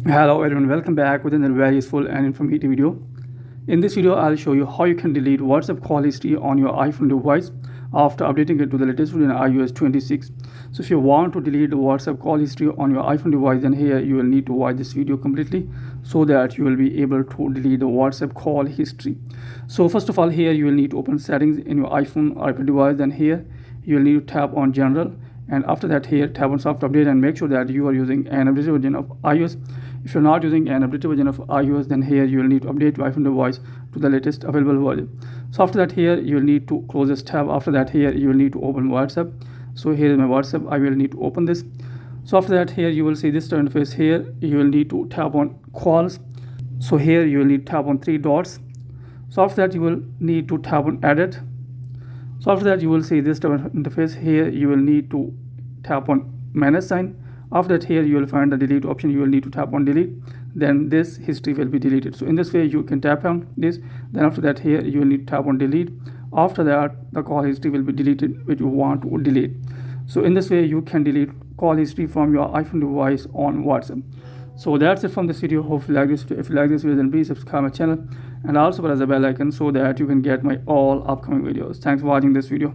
Hello everyone, welcome back with another very useful and informative video. In this video, I'll show you how you can delete WhatsApp call history on your iPhone device after updating it to the latest version iOS 26. So if you want to delete the WhatsApp call history on your iPhone device, then here you will need to watch this video completely so that you will be able to delete the WhatsApp call history. So first of all, here you will need to open settings in your iPhone or iPad device. Then here you will need to tap on general, and after that here tap on soft update and make sure that you are using an updated version of iOS. If you're not using an updated version of iOS, then here you will need to update your iPhone device to the latest available version. So after that here you will need to close this tab. After that here you will need to open WhatsApp. So here is my WhatsApp. I will need to open this. So after that here you will see this interface. Here you will need to tap on calls. So here you will need to tap on three dots. So after that you will need to tap on edit. So after that you will see this interface. Here you will need to tap on minus sign. After that here you will find the delete option. You will need to tap on delete, then this history will be deleted. So in this way you can tap on this, then after that here you will need to tap on delete. After that the call history will be deleted which you want to delete. So in this way you can delete call history from your iPhone device on WhatsApp. So that's it from this video. Hope you like this video. If you like this video, then please subscribe my channel and also press the bell icon so that you can get my all upcoming videos. Thanks for watching this video.